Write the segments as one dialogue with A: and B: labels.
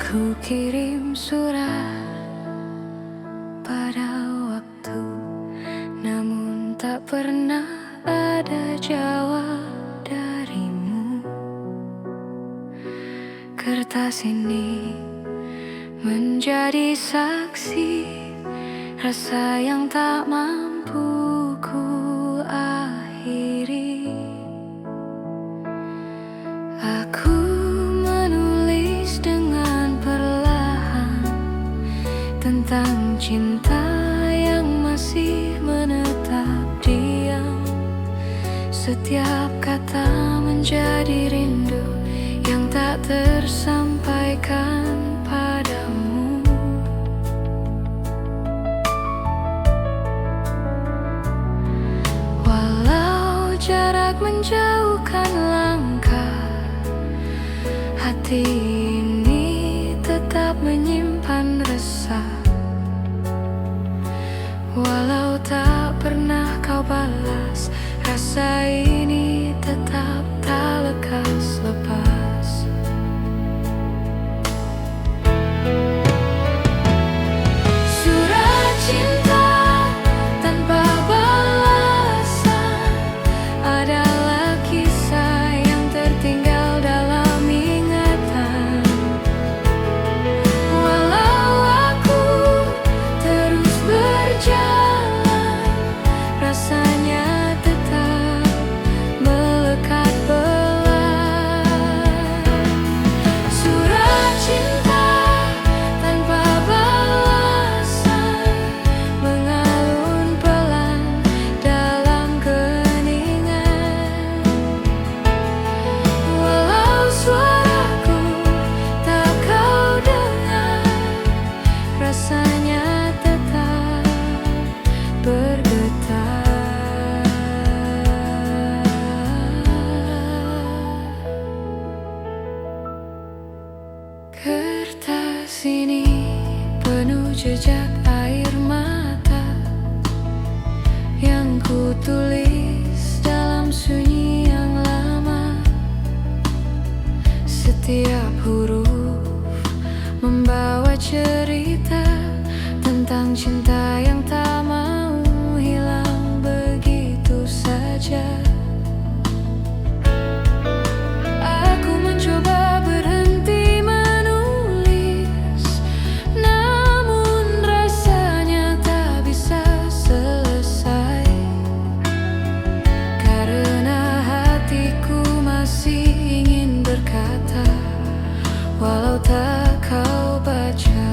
A: Ku kirim surat pada waktu, namun tak pernah ada jawab darimu. Kertas ini menjadi saksi rasa yang tak mampu ku akhiri. Aku menulis dengan perlahan tentang cinta yang masih menetap diam. Setiap kata menjadi rindu yang tak tersampaikan padamu. Walau jarak menjauhkan langkah, hati ini tetap menyimpan resah. Walau tak pernah kau balas, rasa ini tetap tak lekas lepas. Surat cinta tanpa balasan adalah kisah yang tertinggal dalam ingatan. Walau aku terus berjalan, rasanya tetap melekat pelan. Surat cinta tanpa balasan mengalun pelan dalam keningan. Walau suaraku tak kau dengar, rasanya tetap bergetar. Kertas ini penuh jejak air mata yang ku tulis dalam sunyi yang lama. Setiap huruf membawa cerita tentang cinta yang tak mau hilang begitu saja. Aku mencoba berhenti menulis, namun rasanya tak bisa selesai, karena hatiku masih ingin berkata walau tak kau baca.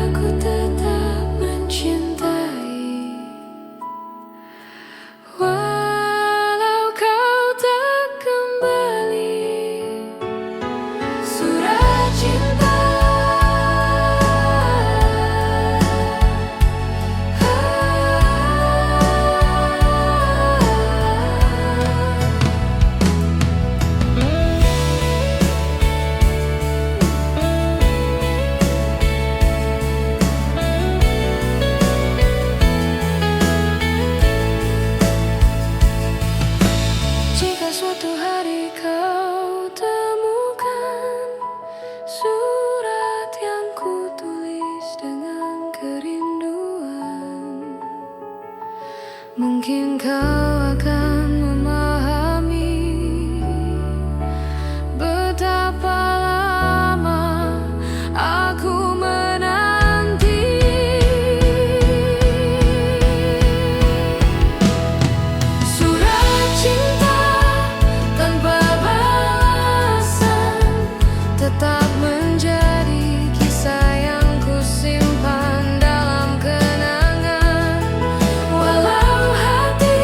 A: Aku tetap mencintai, walau kau tak kembali. Surat cinta jika suatu hari kau temukan surat yang ku tulis dengan kerinduan, mungkin kau akan memahami betapa lama aku menanti. Surat cinta tanpa balasan tetap menjadi kisah yang ku simpan dalam kenangan. Walau hati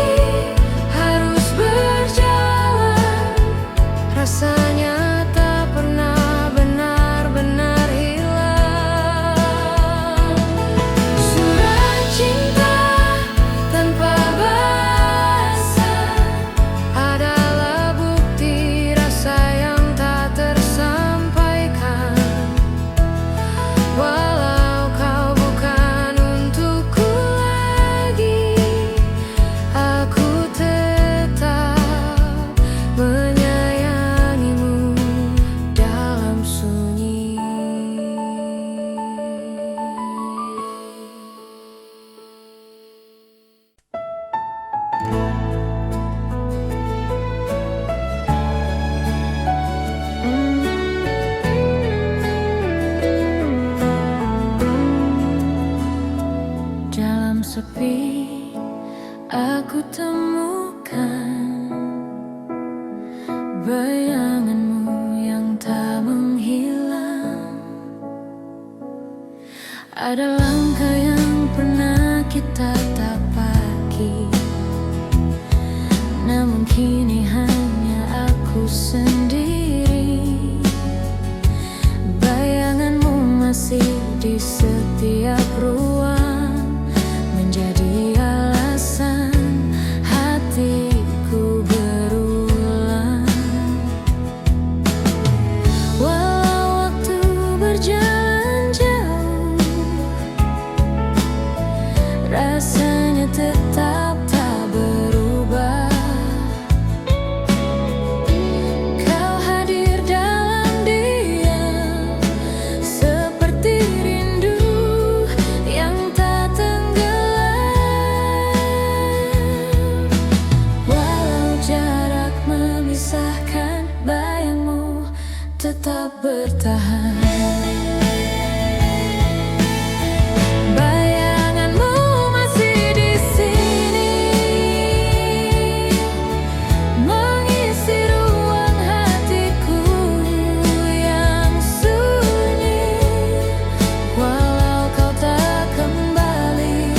A: sepi, aku temukan bayanganmu yang tak menghilang. Ada langkah yang pernah kita tapaki, namun kini hanya aku sendiri. Bayanganmu masih di setiap ruang, menjadi alasan hatiku berulang. Walau waktu berjalan jauh, rasanya tetap tak berubah. Kau hadir dalam diam, seperti rindu yang tak tenggelam. Walau jarak memisahkan, bayangmu tetap bertahan. Bayanganmu masih di sini, mengisi ruang hatiku yang sunyi. Walau kau tak kembali,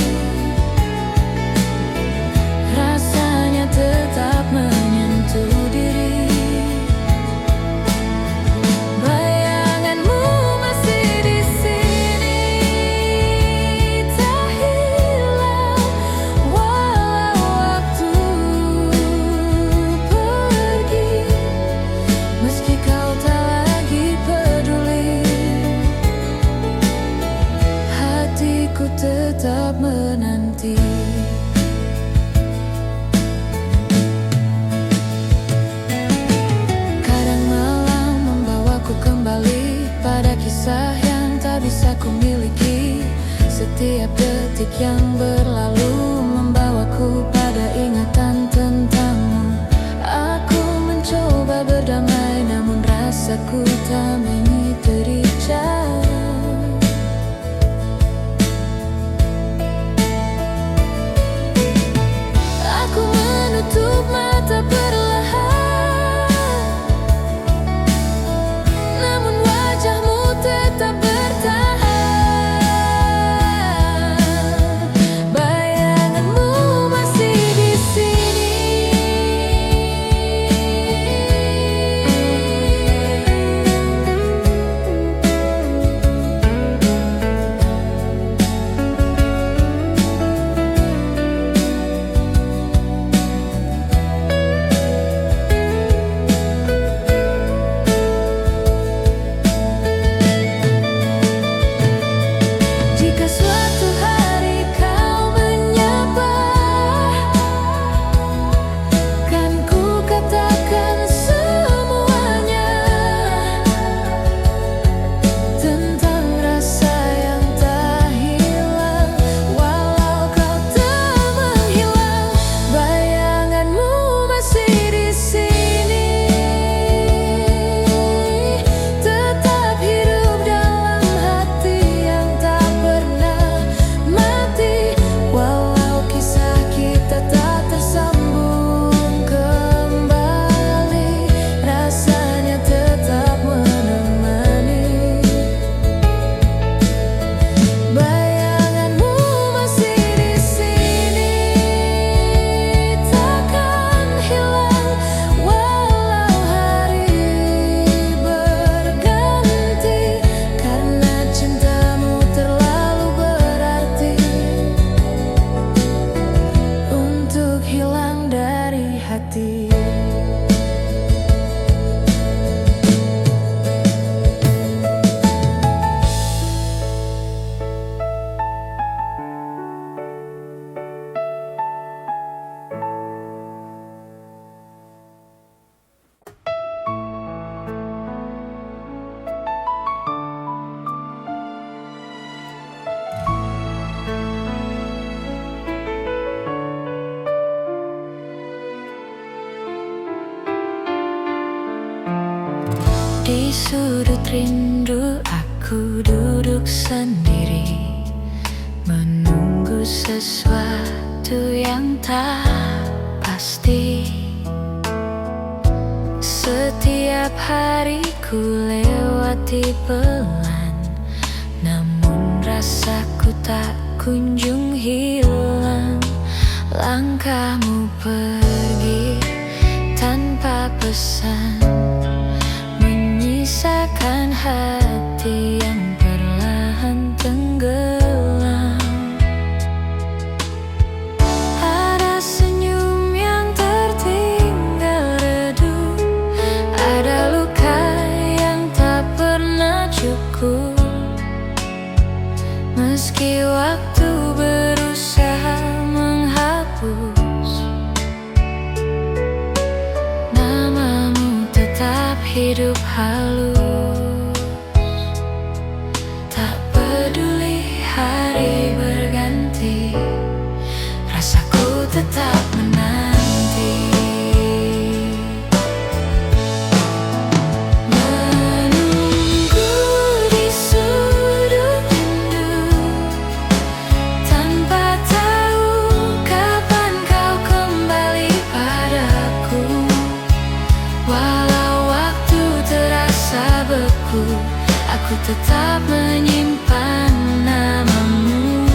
A: rasanya tetap menyentuh diri. Bayanganmu masih di sini, tak hilang walau waktu pergi. Meski kau tak lagi peduli, hatiku tetap menanti. Kadang malam membawaku kembali pada kisah yang tak bisa ku miliki. Setiap detik yang berlalu membawaku pada ingatan tentangmu. Aku mencoba berdamai, namun rasaku tak mengiteri jalan. Aku menutup mata perlahan, namun wajahmu tetap bertahan. Bayanganmu masih di sini, jika suatu hari kau menyapa, kan ku katakan semuanya tentang rasa yang tak hilang. Walau kau tak menghilang, bayanganmu masih di sini, tetap hidup dalam hati yang tak pernah mati. Walau kisah kita tak tersambung kembali, rasanya tetap menemani. Bayanganmu masih di sini, takkan hilang walau hari berganti. Karena cintamu terlalu berarti untuk hilang dari hati. Di sudut rindu aku duduk sendiri, menunggu sesuatu yang tak pasti. Setiap hari ku lewati pelan, namun rasaku tak kunjung hilang. Langkahmu pergi tanpa pesan, menyisakan hati yang perlahan tenggelam. Ada senyum yang tertinggal redup, ada luka yang tak pernah cukup. Meski waktu berusaha menghapus, namamu tetap hidup halus. Tak peduli hari berganti, rasaku tetap menanti. Menunggu di sudut rindu, tanpa tahu kapan kau kembali padaku. Walau waktu terasa beku, aku tetap menyimpan namamu.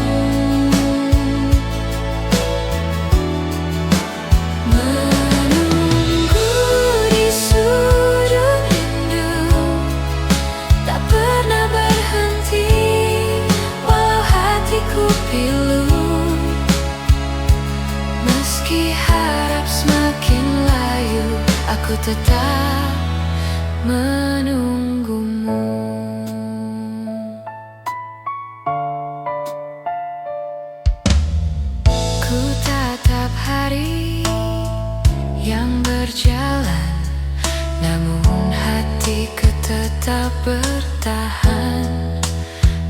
A: Menunggu di sudut rindu, tak pernah berhenti, walau hatiku pilu. Meski harap semakin layu, aku tetap menunggumu. Ku tatap hari yang berjalan, namun hatiku tetap bertahan.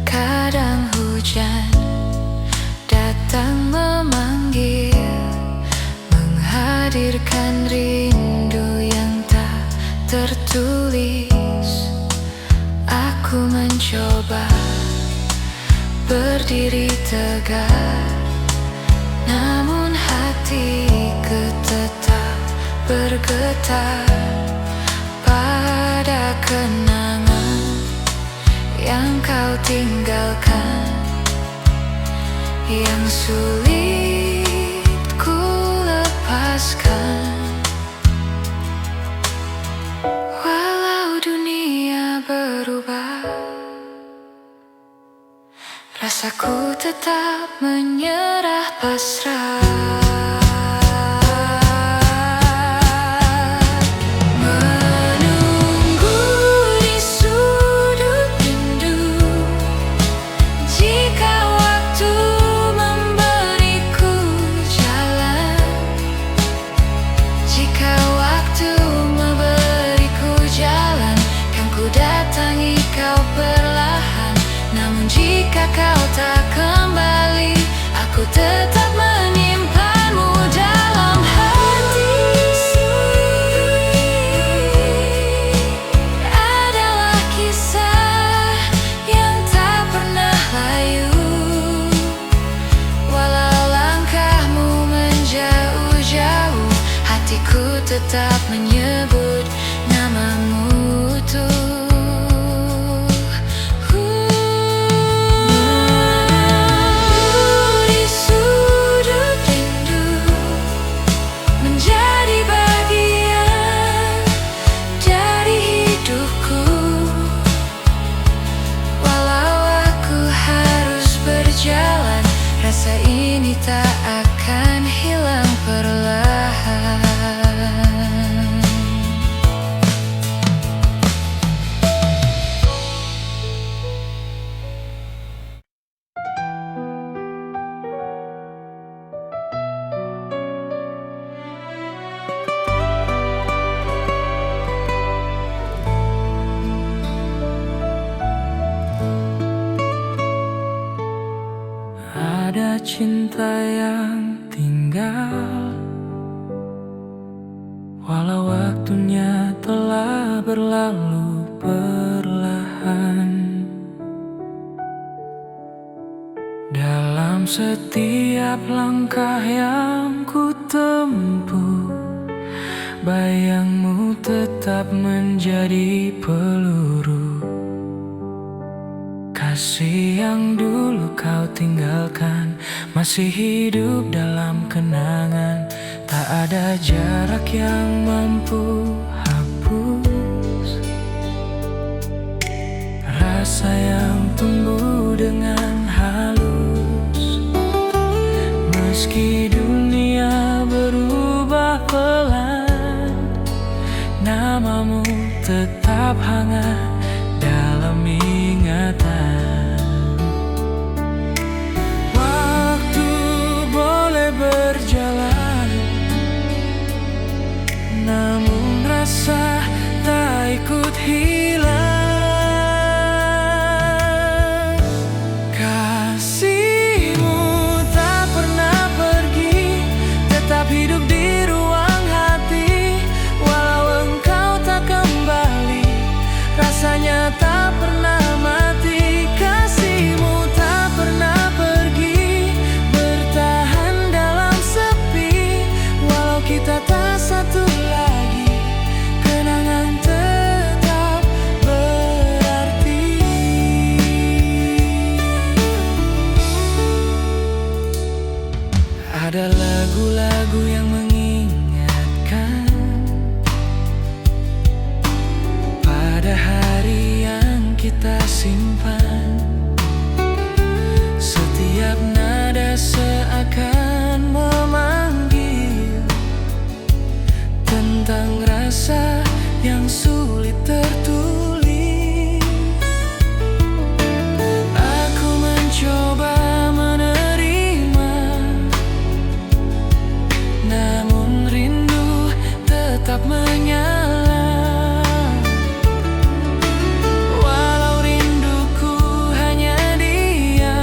A: Kadang hujan datang memanggil, menghadirkan rindu yang tak tertulis. Aku mencoba berdiri tegak, namun hatiku tetap bergetar pada kenangan yang kau tinggalkan, yang sulit ku lepaskan. Walau dunia berubah, rasaku tetap menyerah pasrah. Menunggu di sudut rindu, jika waktu memberiku jalan, jika waktu memberiku jalan, kan ku datangi kau perlahan. Namun jika kau tak kembali, aku tetap menyimpanmu dalam hati. Adalah kisah yang tak pernah layu, walau langkahmu menjauh-jauh, hatiku tetap menyebut namamu tuh. Rasa ini tak akan hilang perlahan. Ada cinta yang tinggal, walau waktunya telah berlalu perlahan. Dalam
B: setiap langkah yang ku tempuh, bayangmu tetap menjadi peluru. Kasih yang dulu kau tinggalkan masih hidup dalam kenangan. Tak ada jarak yang mampu hapus rasa yang tumbuh dengan halus. Meski dunia berubah pelan, namamu tetap hangat dalam ingatan. Waktu boleh berjalan, namun rasa tak ikut hilang. Kasihmu tak pernah pergi, tetap hidup di ruang hati. Walau engkau tak kembali, rasanya tak pernah mati. Kasihmu tak pernah pergi, bertahan dalam sepi. Walau kita tak satu lagi, kenangan tetap berarti. Ada lagu-lagu yang mengingatkan pada hari yang kita simpan. Setiap nada seakan memanggil tentang rasa yang sulit tertulis. Aku mencoba menerima, namun rindu tetap menyala. Walau rinduku hanya diam,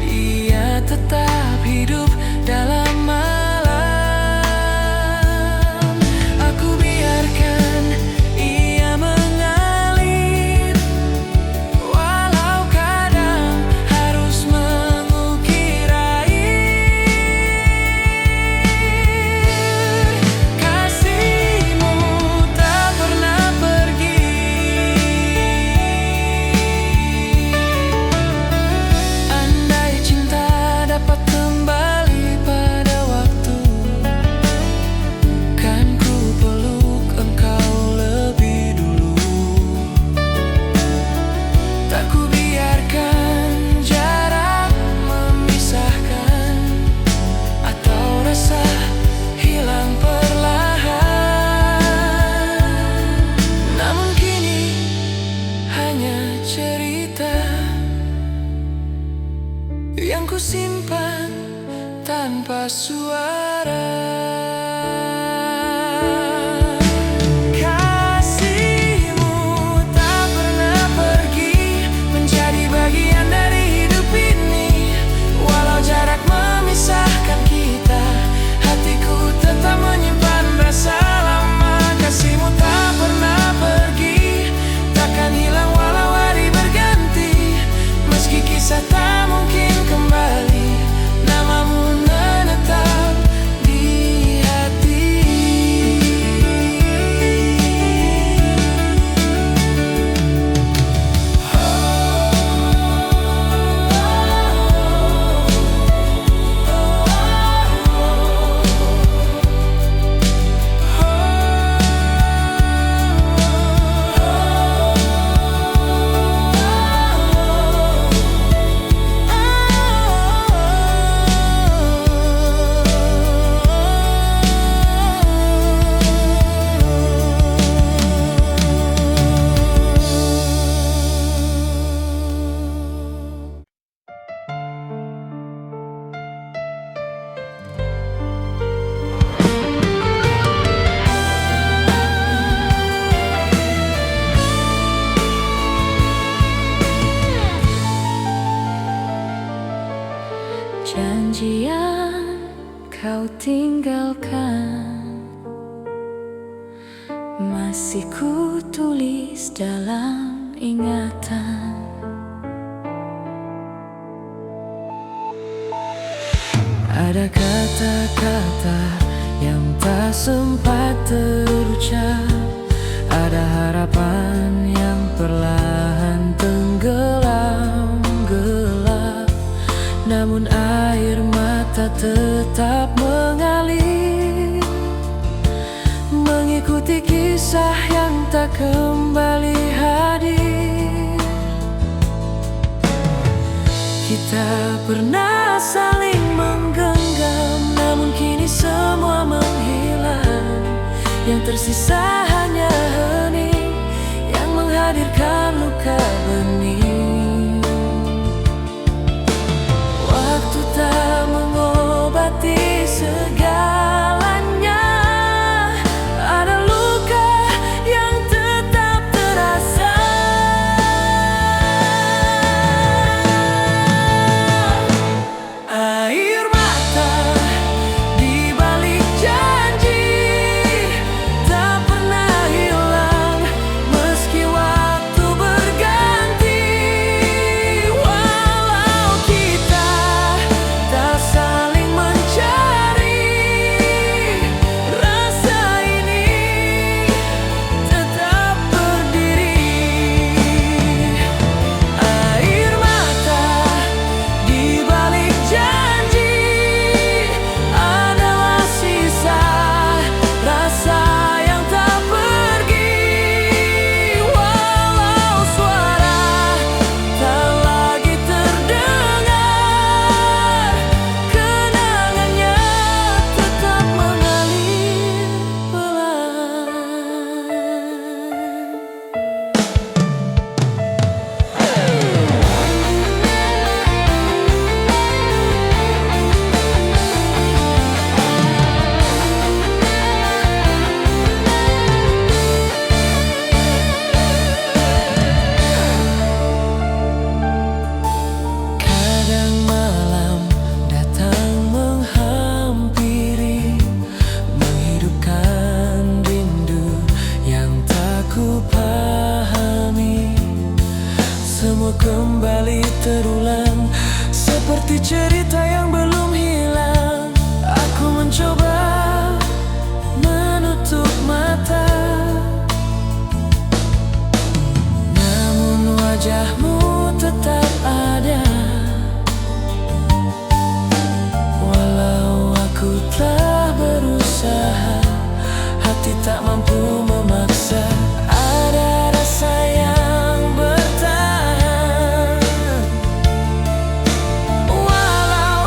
B: ia tetap hidup dalam malam. Aku biarkan ia mengalir, walau kadang harus mengukir air. Kasihmu tak pernah pergi, andai cinta dapat kembali pada waktu, kan ku peluk engkau lebih dulu. Tak ku biarkan jarak memisahkan, atau rasa hilang perlahan. Namun kini hanya cerita yang ku simpan tanpa suara. Kasihmu tak pernah pergi, menjadi bagian dari hidup ini. Walau jarak memisahkan kita, hatiku tetap menyimpan rasa lama. Kasihmu tak pernah pergi, takkan hilang walau hari berganti. Meski kisah tak mungkin kembali, namamu menetap di hati. Janji yang kau tinggalkan masih ku tulis dalam ingatan. Ada kata-kata yang tak sempat terucap, ada harapan yang perlahan tenggelam gelap. Namun air mata tetap mengalir, mengikuti kisah yang tak kembali hadir. Kita pernah saling menggenggam, namun kini semua menghilang. Yang tersisa hanya hening yang menghadirkan luka bening. Waktu tak mengobati segalanya, ada luka yang tetap terasa. Air mata di balik janji tak pernah hilang meski waktu berganti. Walau kita tak saling mencari, rasa ini tetap berdiri. Air mata di balik janji adalah sisa rasa yang tak pergi. Walau suara tak lagi terdengar, kenangannya tetap mengalir pelan. Kadang malam datang menghampiri, menghidupkan rindu yang tak kupahami. Semua kembali terulang seperti cerita yang belum hilang. Aku mencoba menutup mata, namun wajahmu tetap ada. Walau aku telah berusaha, hati tak mampu memaksa. Ada rasa yang bertahan, walau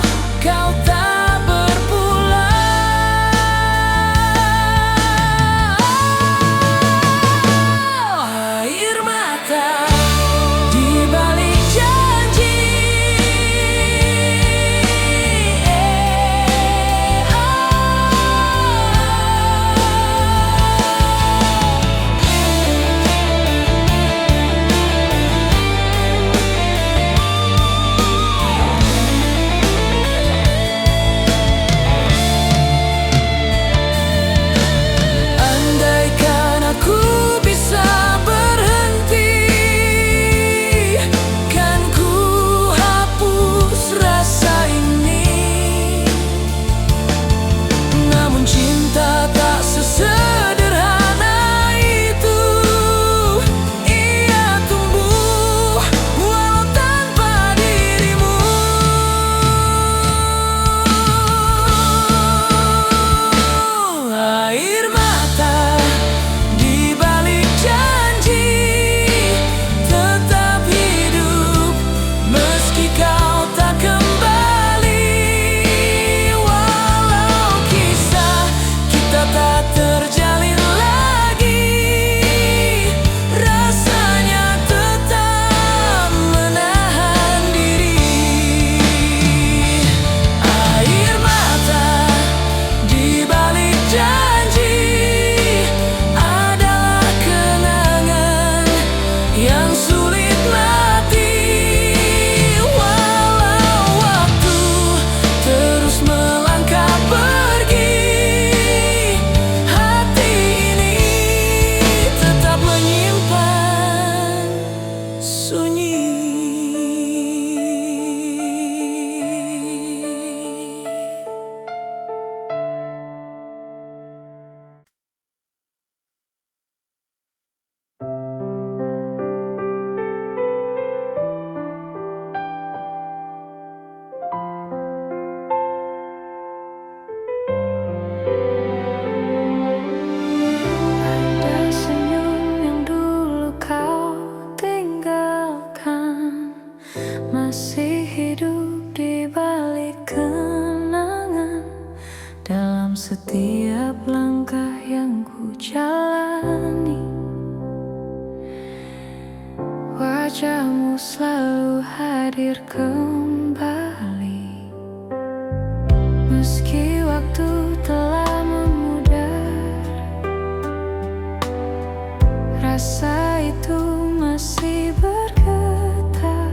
A: setiap langkah yang ku jalani. Wajahmu selalu hadir kembali, meski waktu telah memudar. Rasa itu masih bergetar.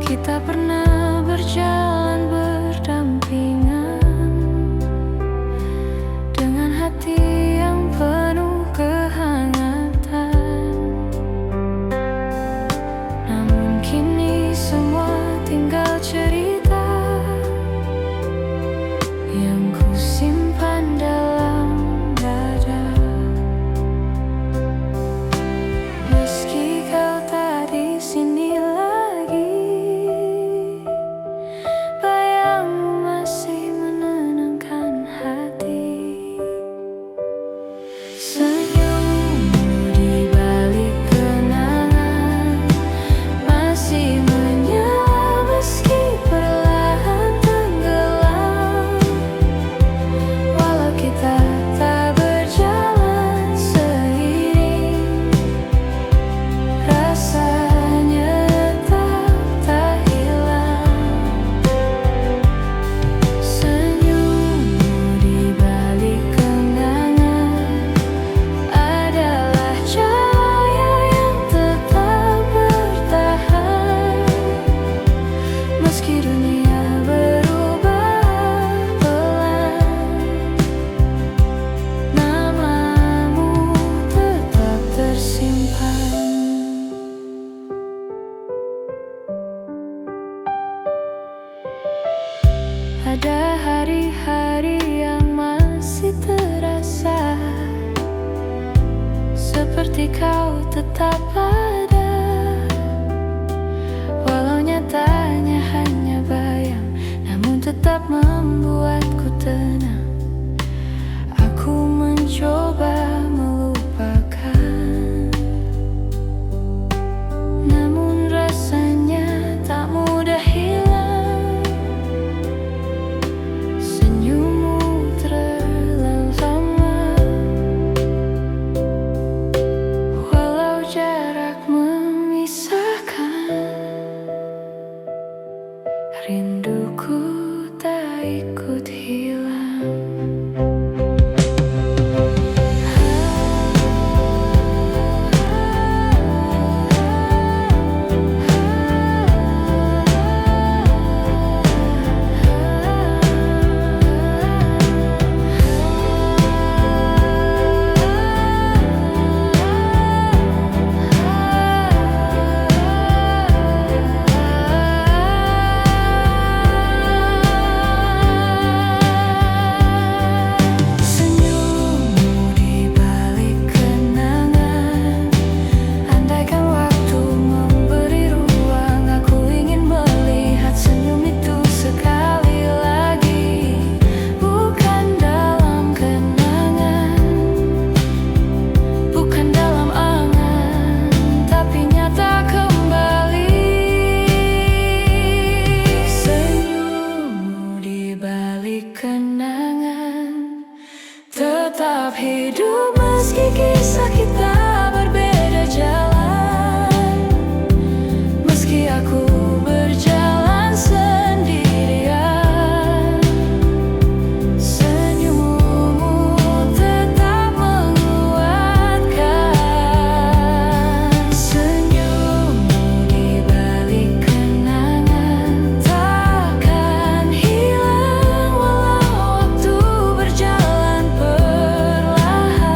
A: Kita pernah berjalan berdampingan dengan hati yang penuh kehangatan. Namun kini semua tinggal cerita yang ku simpan dalam dada. Meski kau tak di sini lagi, bayangmu masih menenangkan hati. Senyummu di balik kenangan masih menyala meski perlahan tenggelam. Walau kita tak berjalan seiring, rasanya tetap tak hilang. Senyummu di balik kenangan adalah cahaya yang tetap bertahan. Meski dunia berubah pelan, namamu tetap tersimpan. Ada hari-hari yang masih terasa seperti kau tetap ada, walau nyatanya hanya bayang, namun tetap membuatku tenang. Aku mencoba melupakan, namun rasanya tak mudah hilang. Senyummu terlalu lama, walau jarak memisahkan. Rinduku tak ikut hilang. Senyummu di balik kenangan, andaikan waktu memberi ruang, aku ingin melihat senyum itu sekali lagi. Bukan dalam kenangan, bukan dalam angan, tapi nyata kembali. Senyummu di balik kenangan tetap hidup meski kisah kita berbeda jalan. Meski aku berjalan sendirian, senyummu tetap menguatkan. Senyummu di balik kenangan takkan hilang, walau waktu berjalan perlahan.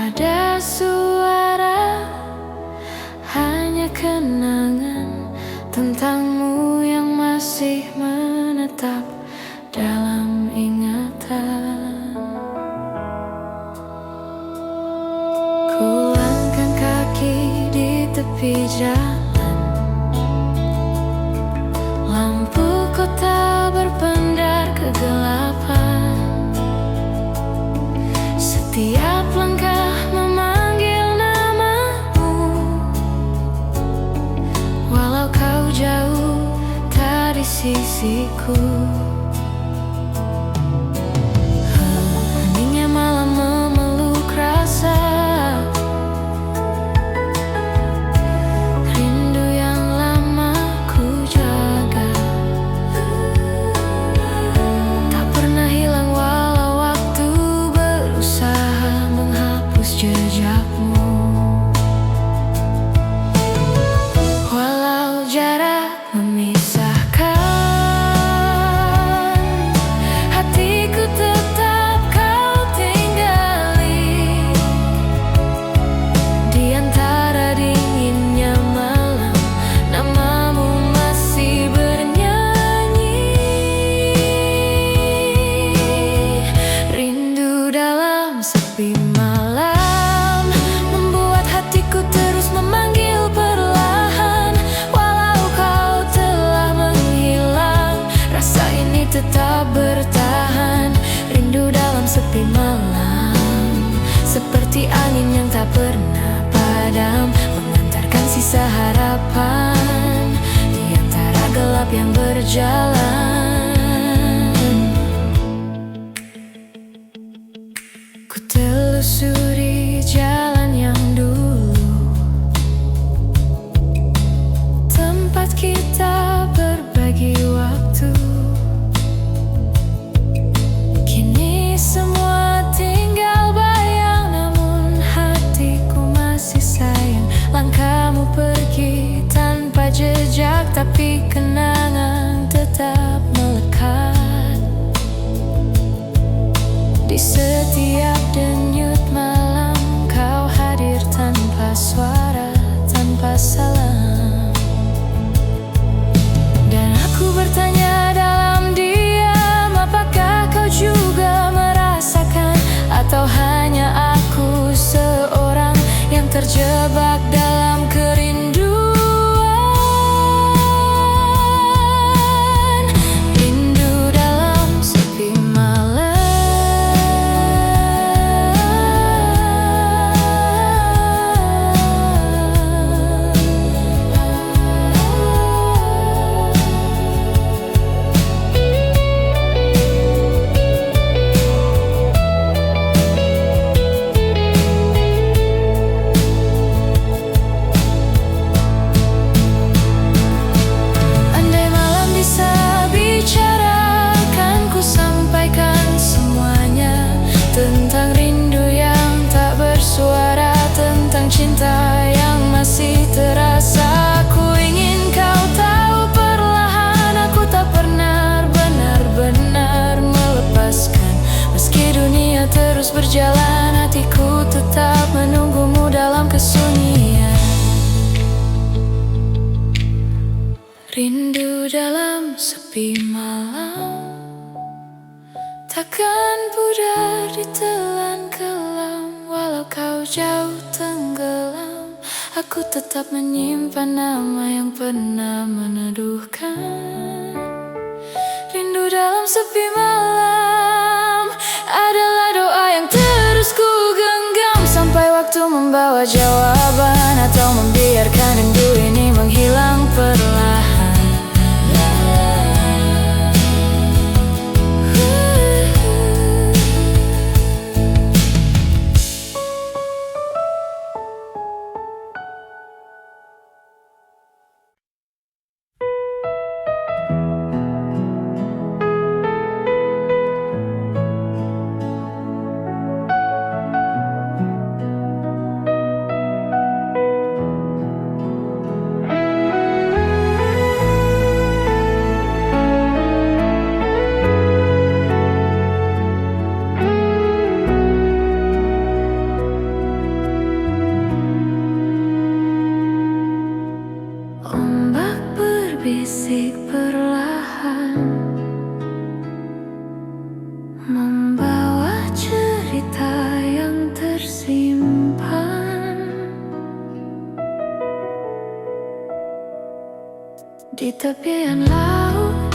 A: ada suara, hanya kenangan tentangmu yang masih menetap dalam ingatan. Kulangkan kaki di tepi jalan, lampu kota berpendar kegelapan. Setiap langkah memanggil namamu, walau kau jauh tak di sisiku. Heningnya malam memeluk rasa rindu yang lama ku jaga. Tak pernah hilang walau waktu berusaha menghapus jejakmu. Walau jarak memisahkan, hatiku tetap kau tinggali. Di antara dinginnya malam, namamu masih bernyanyi. Rindu dalam sepi malam membuat hatiku terus memanggil perlahan. Walau kau telah menghilang, rasa ini tetap bertahan. Rindu dalam sepi malam, seperti angin yang tak pernah padam, mengantarkan sisa harapan di antara gelap yang berjalan. Ku telusuri jalan yang dulu, tempat kita berbagi waktu. Kini semua tinggal bayang, namun hatiku masih sayang. Langkahmu pergi tanpa jejak, tapi kenangan tetap melekat. Di setiap denyut malam kau hadir tanpa suara, tanpa salam. Dan aku bertanya dalam diam, apakah kau juga merasakan? Atau hanya aku seorang yang terjebak dalam kerinduan? Rindu dalam sepi malam. Andai malam bisa bicara, kan ku sampaikan semuanya. Tentang rindu yang tak bersuara, tentang cinta yang masih terasa. Ku ingin kau tahu perlahan, aku tak pernah benar-benar melepaskan. Meski dunia terus berjalan, hatiku tetap menunggumu dalam kesunyian. Rindu dalam sepi malam, takkan pudar ditelan kelam. Walau kau jauh tenggelam, aku tetap menyimpan nama yang pernah meneduhkan. Rindu dalam sepi malam adalah doa yang terus ku genggam, sampai waktu membawa jawaban, atau membiarkan rindu ini menghilang perlahan. Di tepian laut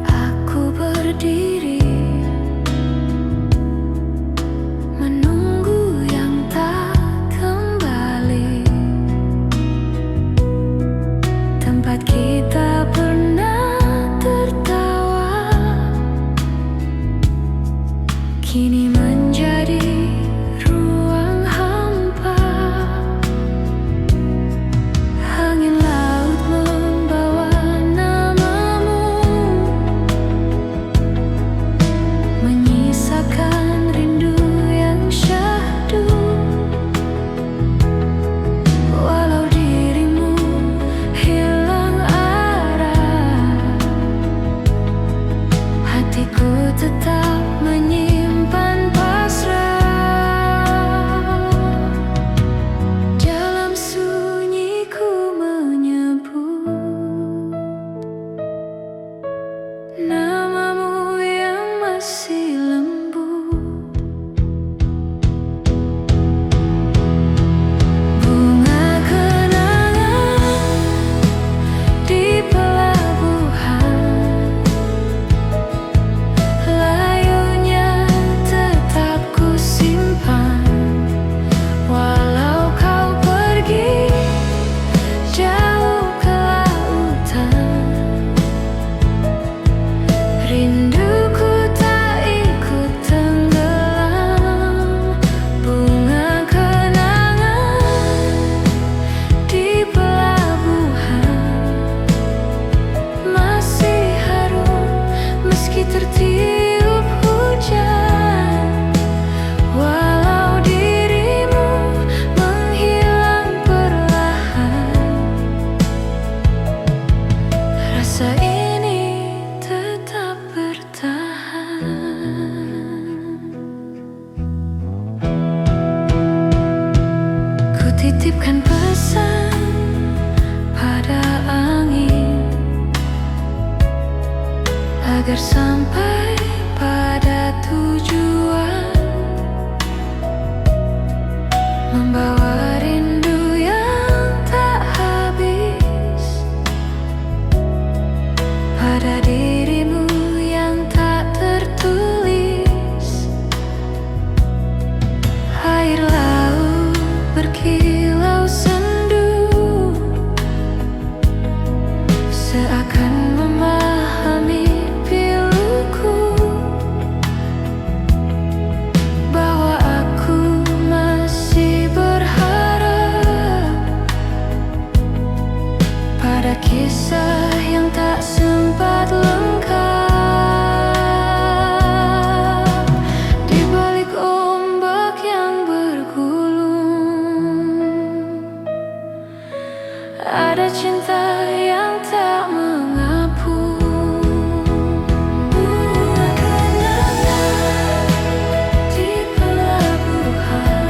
A: aku berdiri, menunggu yang tak kembali. Tempat kita pernah tertawa kini menjadi ruang hampa. Angin laut membawa namamu, menyisakan rindu yang syahdu. Walau dirimu hilang arah, hatiku tetap menyimpan pasrah. Dalam sunyi ku menyebut namamu yang masih lembut. Bunga kenangan di pelabuhan, layunya tetap ku simpan. Walau kau pergi jauh ke lautan, rinduku tak ikut tenggelam. Bunga kenangan di pelabuhan masih harum meski tertiup hujan. Walau dirimu menghilang perlahan, rasa ini tetap bertahan. Ku titipkan pesan pada angin agar sampai pada tujuan, membawa rindu yang tak habis pada dirimu yang tak tertulis. Air laut berkilau sendu, seakan memahami piluku bahwa aku masih berharap pada kisah yang tak sempat lengkap. Di balik ombak yang bergulung, ada cinta yang tak mengapung. Bunga kenangan di pelabuhan,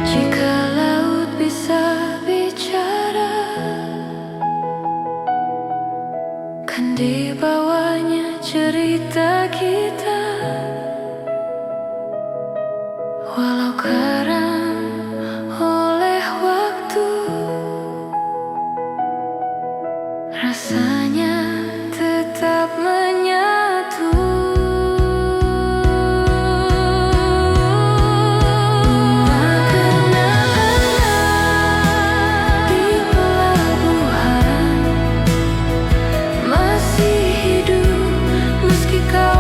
A: jika laut bisa bicara, kan dibawanya cerita kita. Walau karam oleh waktu, rasanya tetap menyatu. Bunga kenangan di pelabuhan masih hidup meski kau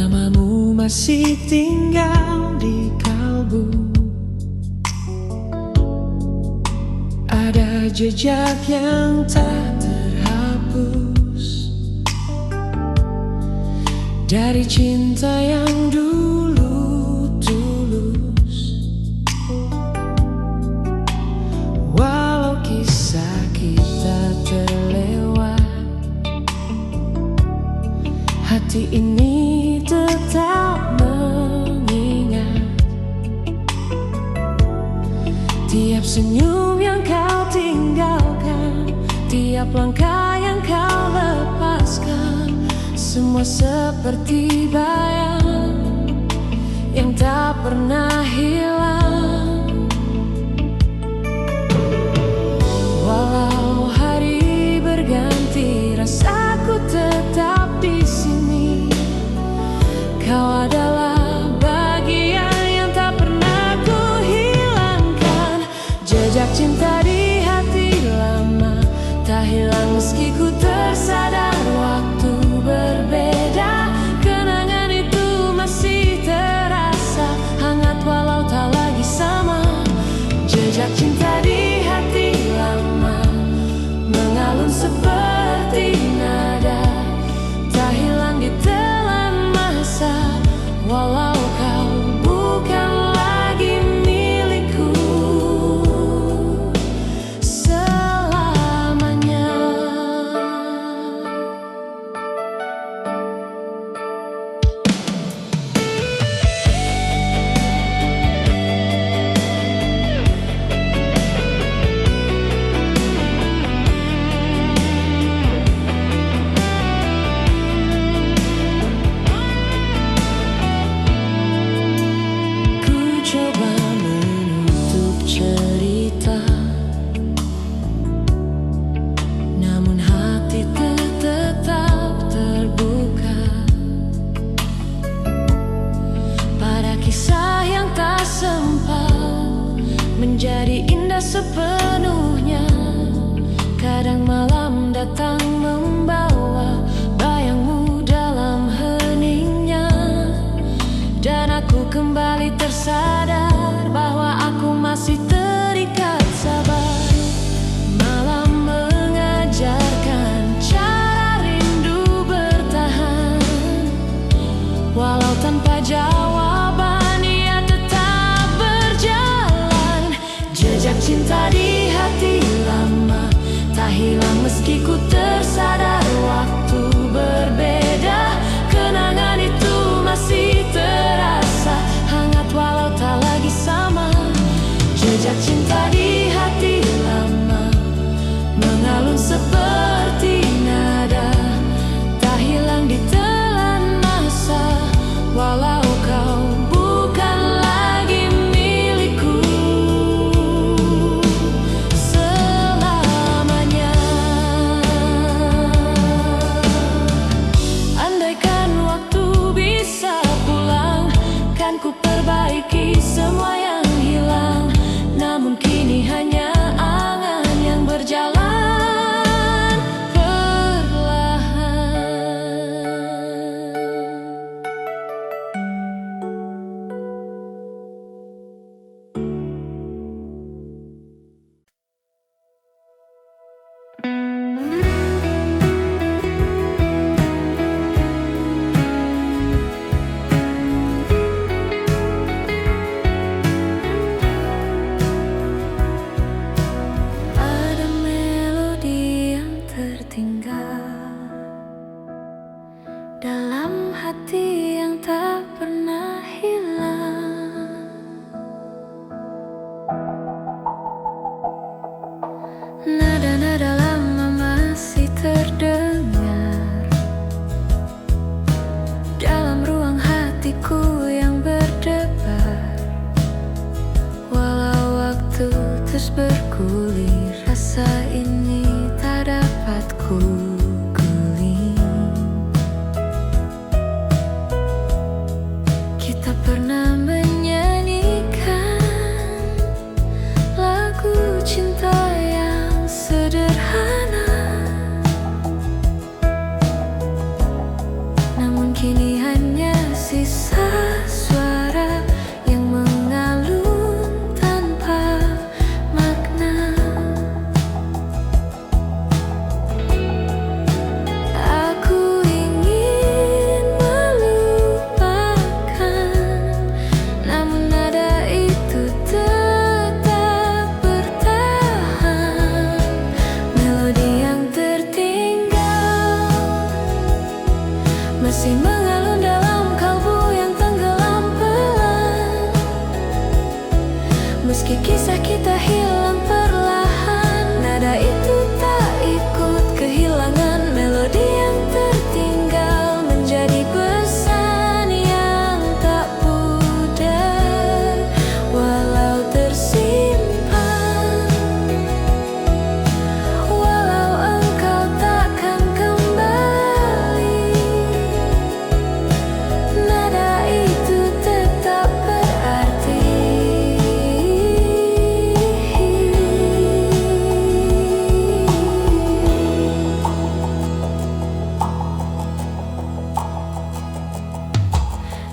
B: Namamu masih tinggal di kalbu. Ada jejak yang tak terhapus dari cinta yang dulu tulus. Walau kisah kita terlewat, hati ini tetap mengingat tiap senyum yang kau tinggalkan, tiap langkah yang kau lepaskan. Semua seperti bayang yang tak pernah hilang. Walau hari berganti, rasaku tetap di sini. Kau adalah bagian yang tak pernah ku hilangkan. Jejak cinta di hati lama tak hilang meski ku tersadar waktu berbeda. Kenangan itu masih terasa hangat walau tak lagi sama. Jejak cinta di hati lama mengalun seperti nada, tak hilang di telan masa. Walau kau bukan lagi milikku selamanya. Ku coba menutup cerita, namun hati tetap terbuka pada kisah yang tak sempat menjadi indah sepenuhnya. Kadang malam datang membawa bayangmu dalam heningnya, dan aku kembali tersadar bahwa aku masih terikat sabar. Malam mengajarkan cara rindu bertahan, walau tanpa jawaban ia tetap berjalan. Jejak cinta di hati lama tak hilang meski ku tersadar waktu berbeda. Kenangan itu masih terasa hangat walau tak lagi sama. Jejak cinta di hati lama mengalun seperti nada, tak hilang di telan masa. Walau kau bukan lagi milikku selamanya. Andaikan waktu bisa pulang, kan ku perbaiki semua yang hilang. Namun kini hanya angan yang berjalan perlahan.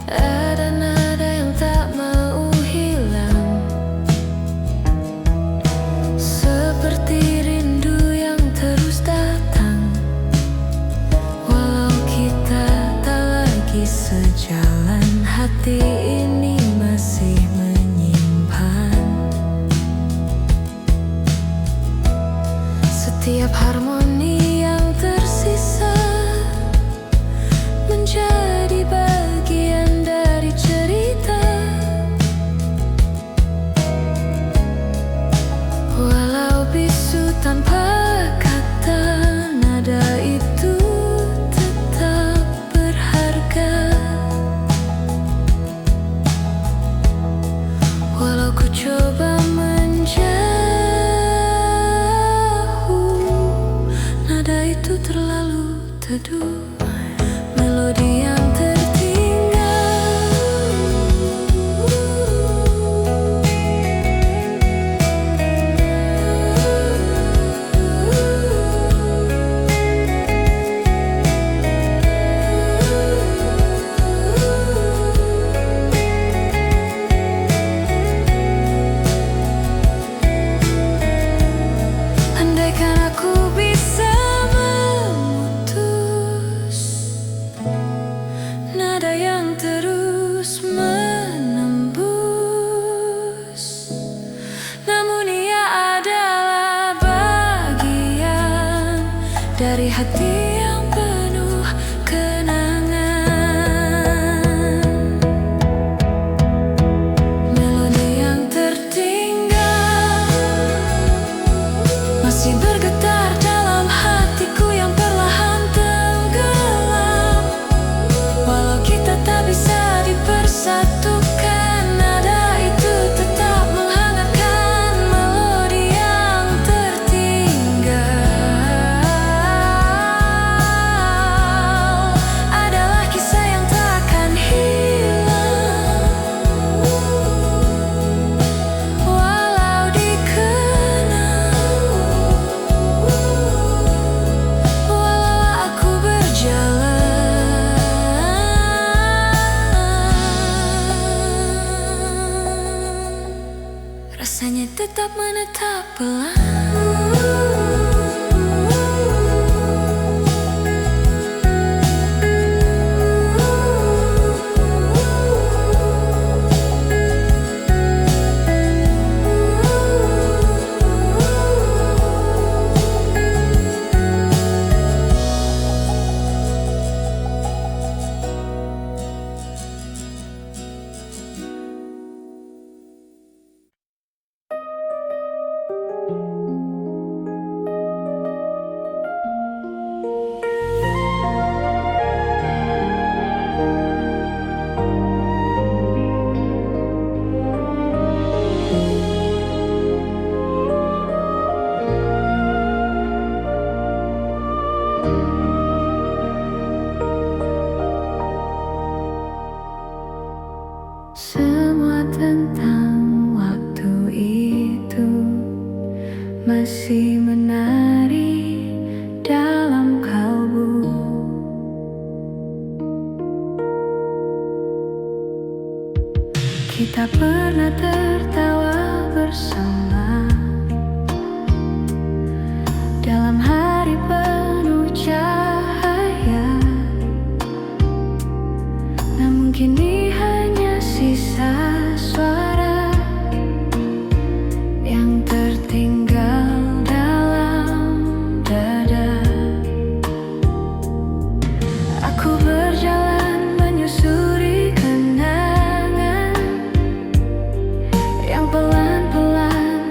A: Ada nada yang tak mau hilang, seperti rindu yang terus datang. Walau kita tak lagi sejalan, hati ini masih menyimpan setiap harmoni yang tersisa, menjadi bagian dari cerita. Walau bisu tanpa kata, nada itu tetap berharga. Walau ku coba menjauh, nada itu terlalu teduh, melodi yang andaikan aku bisa memutus nada yang terus menembus, namun ia adalah bagian dari hati yang penuh kenangan. Melodi yang tertinggal masih bergetar dalam hatiku yang perlahan tenggelam. Walau kita tak bisa dipersatukan, nada itu tetap menghangatkan. Melodi yang tertinggal adalah kisah yang takkan hilang. Walau dikenang, walau aku berjalan, rasanya tetap menetap pelan. Semua tentang waktu itu masih menari dalam kalbu. Kita pernah tertawa bersama dalam hari penuh cahaya, namun kini hanya sisa suara yang tertinggal dalam dada. Aku berjalan menyusuri kenangan yang pelan-pelan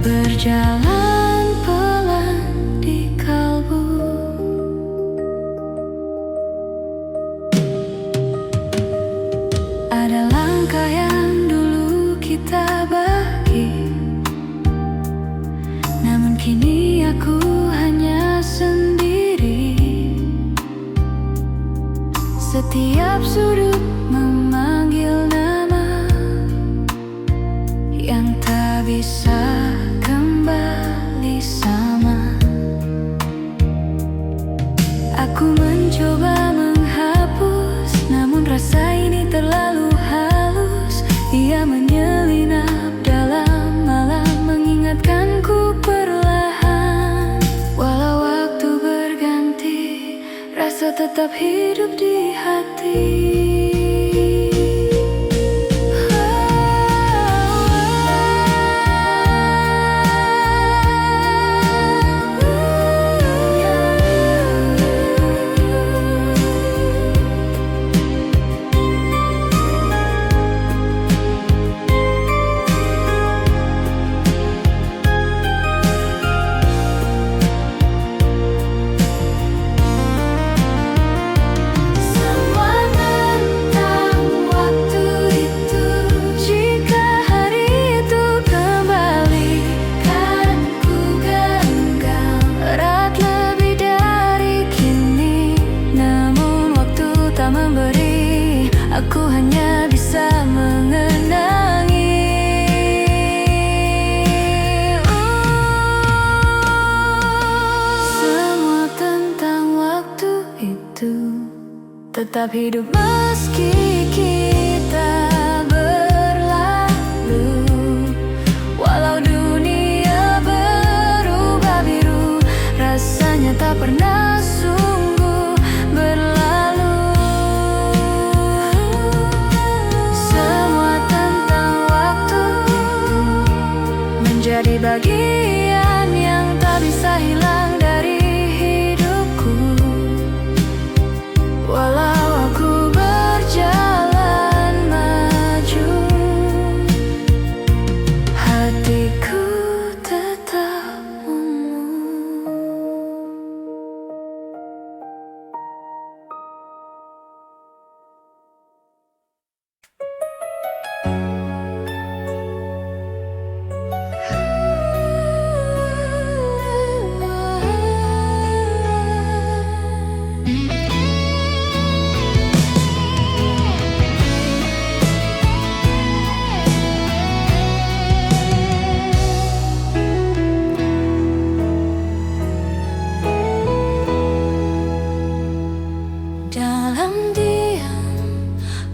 A: berjalan pelan di kalbu. Ada langkah yang dulu kita bagi, namun kini aku hanya sendiri. Setiap sudut memanggil nama yang tak bisa kembali sama. Aku mencoba menghapus, namun rasa ini terlalu halus. Ia menyelinap dalam malam, mengingatkanku perlahan. Walau waktu berganti, rasa tetap hidup di hati. Aku hanya bisa mengenangi semua tentang waktu itu. Tetap hidup meski kita berlalu. Walau dunia berubah biru, rasanya tak pernah sungguh berlalu. Jadi bagian yang tak bisa hilang dari hidupku. Walau aku berjalan maju, hatiku tetap ungu. Dalam diam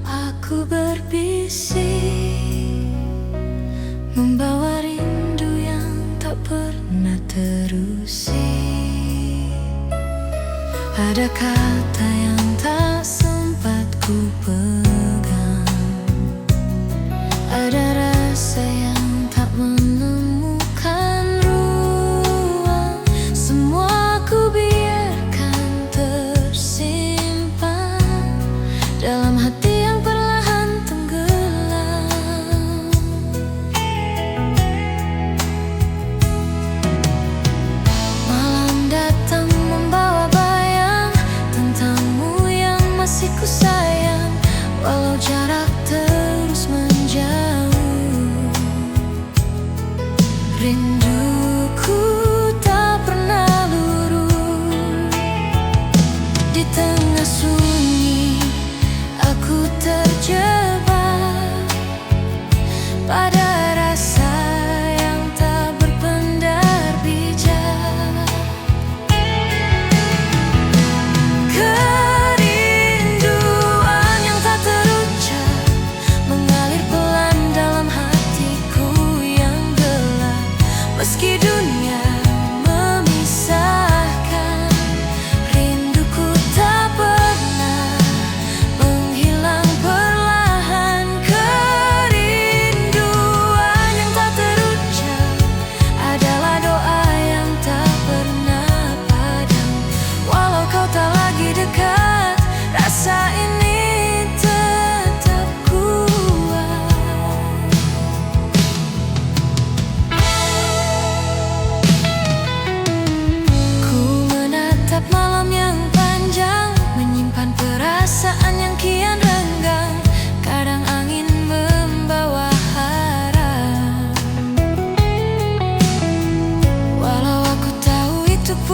A: aku berbisik, membawa rindu yang tak pernah terusik. Ada kata yang tak sempat ku pegang, ada rasa yang tak menemukan ruang. Semua ku biarkan tersimpan dalam hati yang perlahan tenggelam. Malam datang membawa bayang tentangmu yang masih ku sayang. Walau jarak terus menjauh, rinduku tak pernah luruh. Di tengah sunyi aku terjebak pada rasa yang tak berpendar bijak. Kerinduan yang tak terucap mengalir pelan dalam hatiku yang gelap. Meski dunia memisahkan, rinduku tak pernah menghilang perlahan. Kerinduan yang tak terucap adalah doa yang tak pernah padam. Walau kau tak lagi dekat, rasa ini tetap kuat.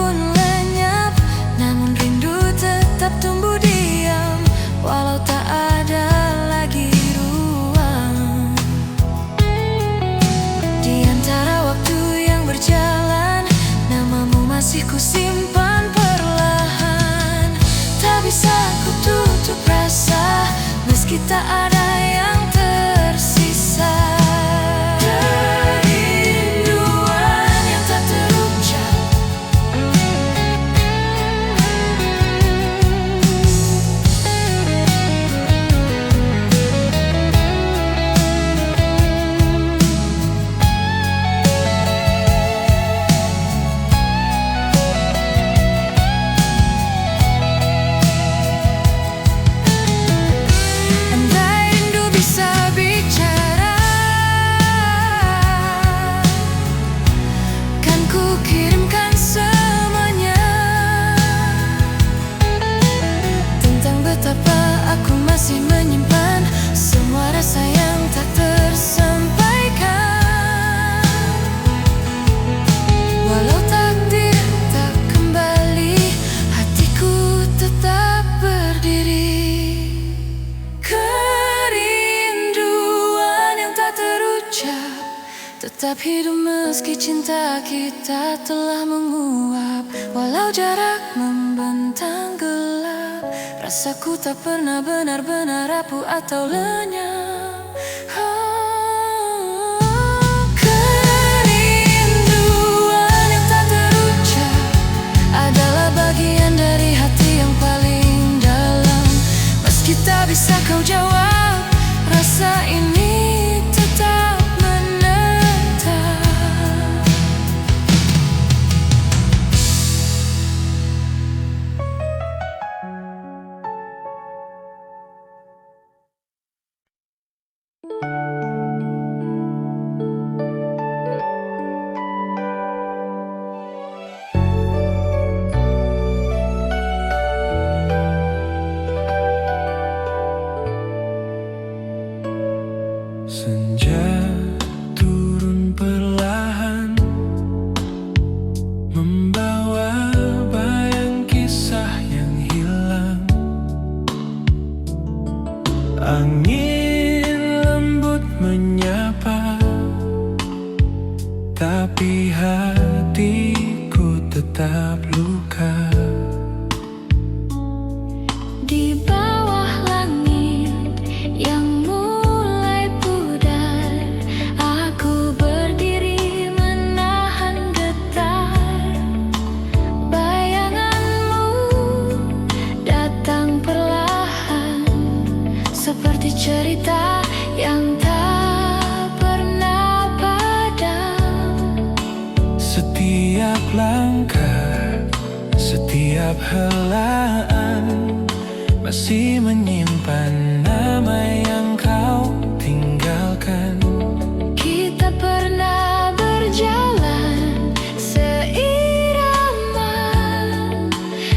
A: pun lenyap, namun rindu tetap tumbuh diam, walau tak ada lagi ruang. Di antara waktu yang berjalan, namamu masih kusimpan perlahan. Tak bisa ku tutup rasa, meski tak ada yang tersisa. Kerinduan yang tak terucap, andai rindu bisa bicara, kan ku kirimkan semuanya, tentang betapa aku masih menyimpan semua rasa yang tak tersampaikan. Walau takdir tak kembali, hatiku tetap berdiri. Kerinduan yang tak terucap tetap hidup meski cinta kita telah menguap. Walau jarak membentang gelap, rasaku tak pernah benar-benar rapuh atau lenyap. Kerinduan yang tak terucap adalah bagian dari hati yang paling dalam. Meski tak bisa kau jawab, rasa ini tetap menetap.
B: Senja turun perlahan, membawa bayang kisah yang hilang. Angin lembut menyapa, tapi hatiku tetap luka.
A: Di bawah langit yang mulai pudar, aku berdiri menahan getar. Bayanganmu datang perlahan, seperti cerita yang tak pernah padam.
B: Setiap langkah, setiap helaan masih menyimpan nama yang kau tinggalkan.
A: Kita pernah berjalan seirama,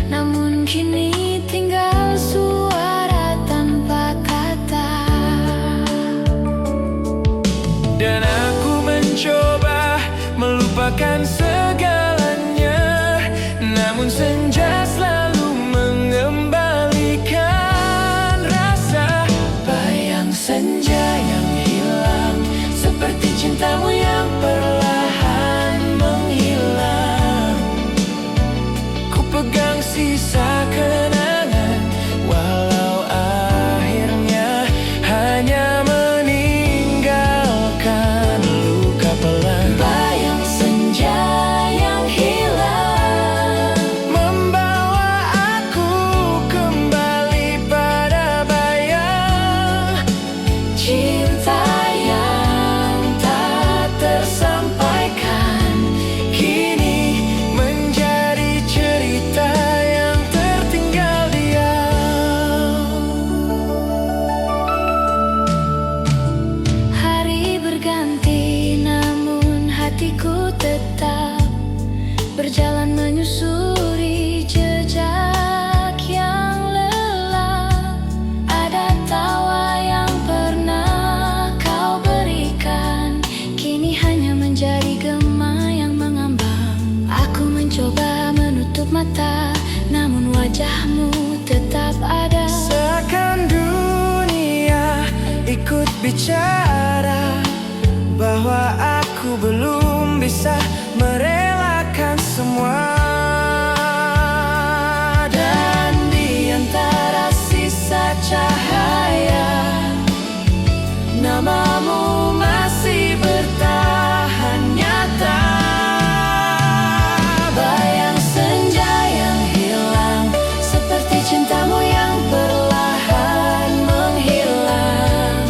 A: namun kini tinggal suara tanpa kata.
B: Dan aku mencoba melupakan segalanya, namun senja selalu mengembalikan rasa. Bayang senja yang hilang, seperti cintamu yang perlahan menghilang. Ku pegang sisa kenangan, walau akhirnya hanya meninggalkan luka pelan.
A: Bayang senja mata, namun wajahmu tetap ada.
B: Seakan dunia ikut bicara bahwa aku belum bisa merelakan semua. Dan di antara sisa cahaya, namamu masih bertahan nyata.
A: Bayang senja yang hilang, seperti cintamu yang perlahan menghilang.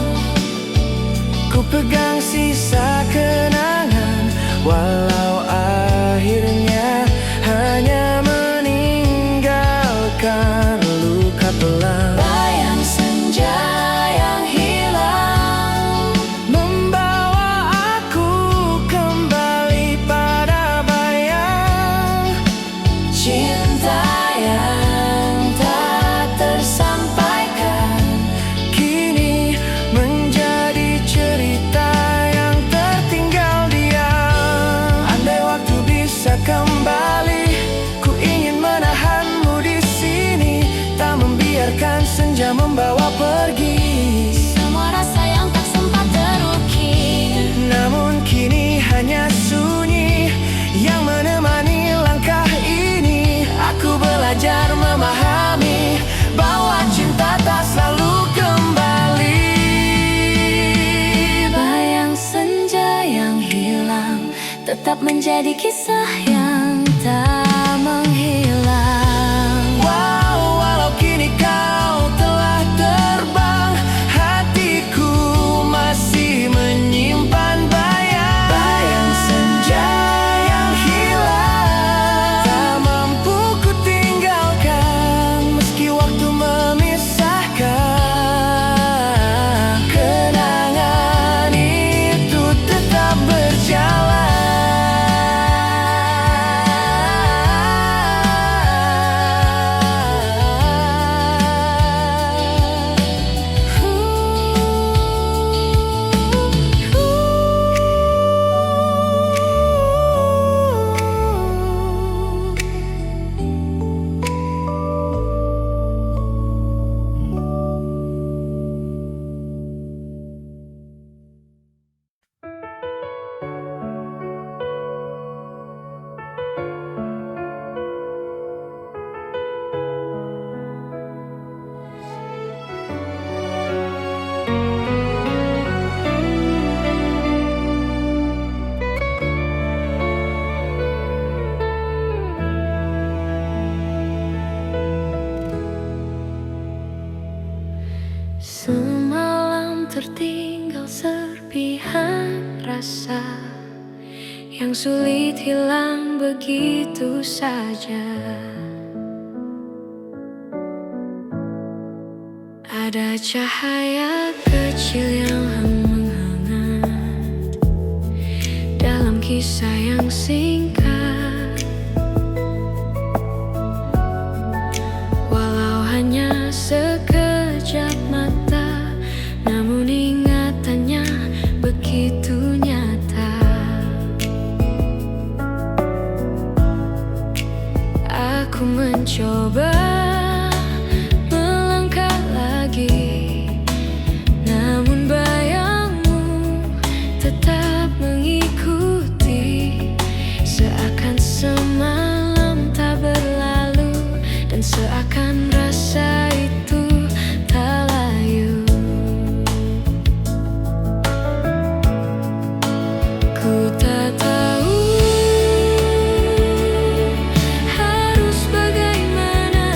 B: Ku pegang sisa kenangan, walau akhirnya hanya meninggalkan luka pelan.
A: Bayang senja yang hilang,
B: Membawa aku kembali pada bayang
A: cinta yang tak tersampaikan.
B: kini menjadi cerita yang tertinggal diam. Andai waktu bisa kembali, ku ingin menahanmu di sini, tak membiarkan senja membawa pergi
A: Semua rasa yang tak sempat terukir.
B: namun kini hanya sunyi yang menemani langkah ini. Aku belajar memahami bahwa cinta tak selalu kembali.
A: Bayang senja yang hilang tetap menjadi kisah yang tak menghilang.
B: Wow, walau kini kau telah terbang, hatiku masih menyimpan bayang. Bayang senja yang hilang, tak mampu ku tinggalkan meski waktu memisahkan. Kenangan itu tetap berjalan.
A: Semalam tertinggal serpihan rasa yang sulit hilang begitu saja. Ada cahaya kecil yang menghangat dalam kisah yang singkat. Walau hanya sekejap mata, namun ingatannya begitu nyata. Aku mencoba melangkah lagi, namun bayangmu tetap mengikuti. Seakan semalam tak berlalu, dan seakan rasa itu tak layu. Ku tak tahu harus bagaimana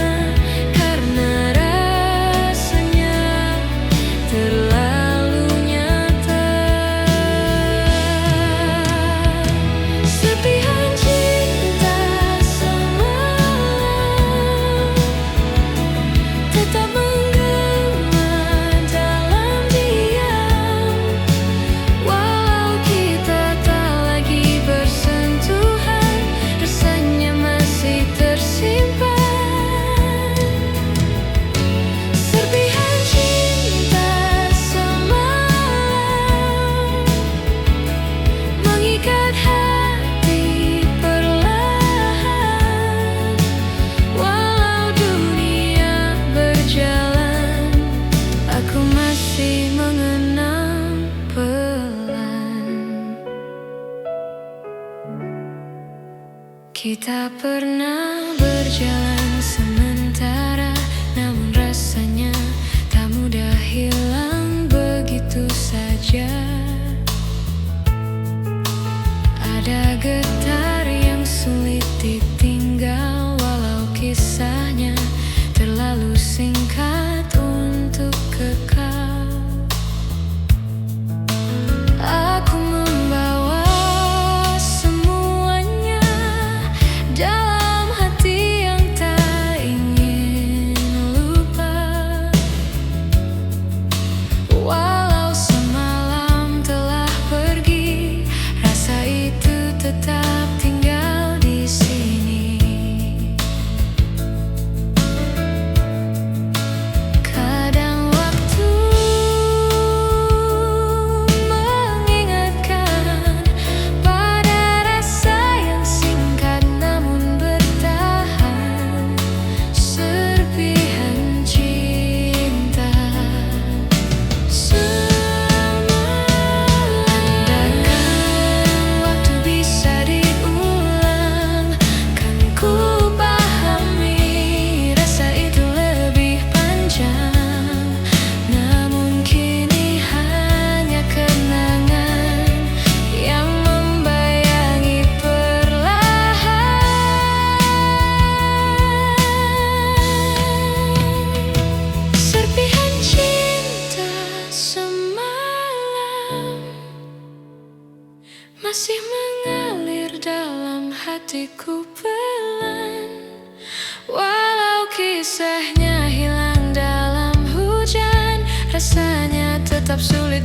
A: Kita pernah berjalan sementara, namun rasanya tak mudah hilang begitu saja. Ada getar yang sulit ditinggal, walau kisahnya terlalu singkat untuk kekal. Aku membawa semuanya dalam hati yang tak ingin lupa. Walau semalam telah pergi, rasa itu tetap tinggal di sini. Kadang waktu mengingatkan pada rasa yang singkat namun bertahan, serpihan cinta. Andaikan waktu bisa diulang, kan ku pahami rasa itu lebih panjang. Namun kini hanya kenangan yang membayangi perlahan. Serpihan cinta semalam masih mengalir dalam hatiku pelan. Walau kisahnya hilang dalam hujan, rasanya tetap sulit